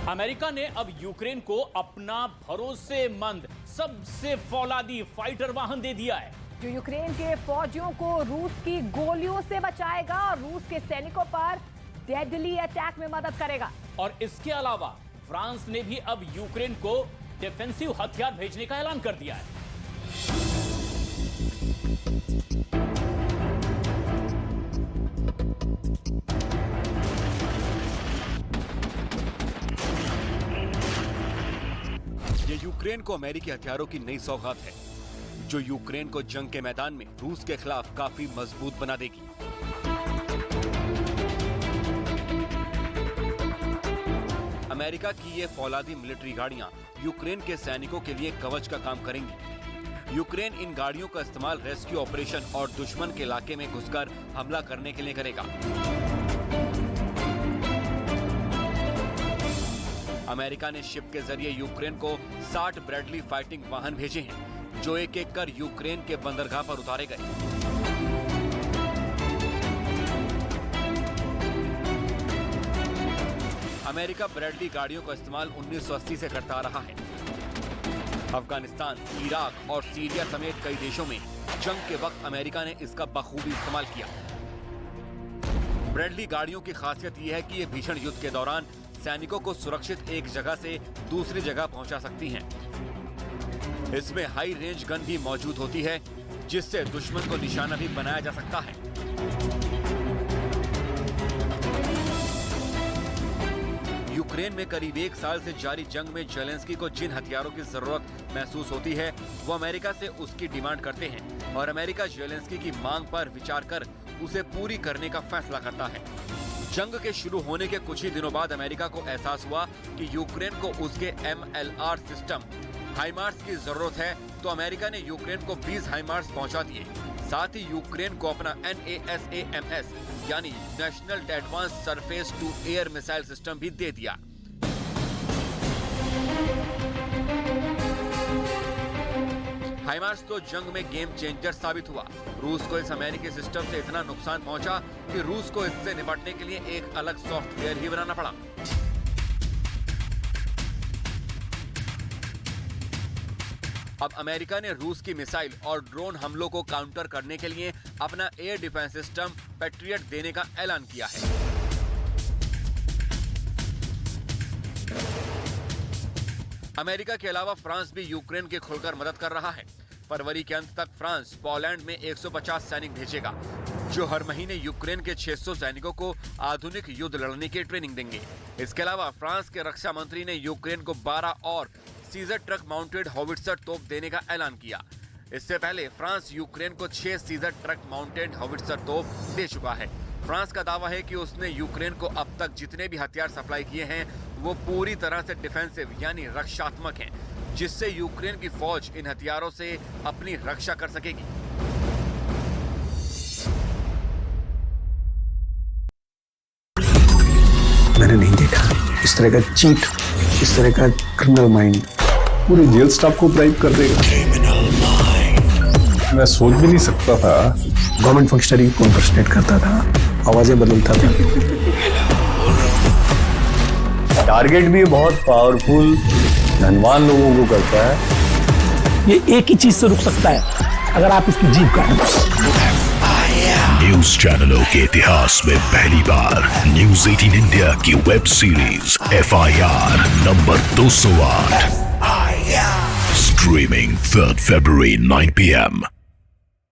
America ने अब Ukraine को अपना भरोसेमंद सबसे फौलादी फाइटर वाहन दे दिया है, जो यूक्रेन के फौजियों को रूस की गोलियों से बचाएगा और रूस के सैनिकों पर डेडली अटैक में मदद करेगा। और इसके अलावा फ्रांस ने भी अब यूक्रेन को डिफेंसिव हथियार भेजने का ऐलान कर दिया है। ये यूक्रेन को अमेरिकी हथियारों की नई सौगात है, जो यूक्रेन को जंग के मैदान में रूस के खिलाफ काफी मजबूत बना देगी। अमेरिका की ये फौलादी मिलिट्री गाड़ियां यूक्रेन के सैनिकों के लिए कवच का काम करेंगी। यूक्रेन इन गाड़ियों का इस्तेमाल रेस्क्यू ऑपरेशन और दुश्मन के इलाके में घुसकर हमला करने के लिए करेगा। अमेरिका ने शिप के जरिए यूक्रेन को 60 ब्रैडली फाइटिंग वाहन भेजे हैं, जो एक एक कर यूक्रेन के बंदरगाह पर उतारे गए। अमेरिका ब्रैडली गाड़ियों का इस्तेमाल 1980 से करता आ रहा है। अफगानिस्तान, इराक और सीरिया समेत कई देशों में जंग के वक्त अमेरिका ने इसका बखूबी इस्तेमाल किया। ब्रैडली गाड़ियों की खासियत यह है कि ये भीषण युद्ध के दौरान सैनिकों को सुरक्षित एक जगह से दूसरी जगह पहुंचा सकती हैं। इसमें हाई रेंज गन भी मौजूद होती है, जिससे दुश्मन को निशाना भी बनाया जा सकता है। यूक्रेन में करीब 1 साल से जारी जंग में जेलेंस्की को जिन हथियारों की जरूरत महसूस होती है, वो अमेरिका से उसकी डिमांड करते हैं और अमेरिका जेलेंस्की की मांग पर विचार कर उसे पूरी करने का फैसला करता है। जंग के शुरू होने के कुछ ही दिनों बाद अमेरिका को एहसास हुआ कि यूक्रेन को उसके MLR सिस्टम हाइमार्स की जरूरत है, तो अमेरिका ने यूक्रेन को 20 हाइमार्स पहुंचा दिए। साथ ही यूक्रेन को अपना NASAMS यानी national advance surface to air missile system भी दे दिया। हाइमार्स तो जंग में गेम चेंजर साबित हुआ। रूस को इस अमेरिकी सिस्टम से इतना नुकसान पहुंचा कि रूस को इससे निपटने के लिए एक अलग सॉफ्टवेयर ही बनाना पड़ा। अब अमेरिका ने रूस की मिसाइल और ड्रोन हमलों को काउंटर करने के लिए अपना एयर डिफेंस सिस्टम पैट्रियट देने का ऐलान किया है। अमेरिका के अलावा फ्रांस भी यूक्रेन की खुलकर मदद कर रहा है। फरवरी के अंत तक फ्रांस पोलैंड में 150 सैनिक भेजेगा, जो हर महीने यूक्रेन के 600 सैनिकों को आधुनिक युद्ध लड़ने की ट्रेनिंग देंगे। इसके अलावा फ्रांस के रक्षा मंत्री ने यूक्रेन को 12 और सीजर ट्रक माउंटेड हॉविट्जर तोप देने का ऐलान किया। इससे पहले फ्रांस यूक्रेन को 6 सीजर ट्रक माउंटेड हॉविट्जर तोप दे चुका है। फ्रांस का दावा है कि उसने यूक्रेन को अब तक जितने भी हथियार सप्लाई किए हैं, वो पूरी तरह से डिफेंसिव यानी रक्षात्मक हैं, जिससे यूक्रेन की फौज इन हथियारों से अपनी रक्षा कर सकेगी। मैंने नहीं देखा इस तरह का चीट, इस तरह का क्रिमिनल माइंड पूरे जेल स्टाफ को ब्राइब कर देगा। मैं सोच भी नहीं सकता था। गवर्नमेंट फंक्शनरी को इम्पर्सनेट करता था, आवाजें बदलता था। टारगेट भी बहुत पावरफुल धनवान लोगों को करता है। ये एक ही चीज से रुक सकता है, अगर आप इसकी जीभ काटें। न्यूज चैनलों के इतिहास में पहली बार न्यूज 18 इंडिया की web series FIR number 208 streaming 3rd February 9 PM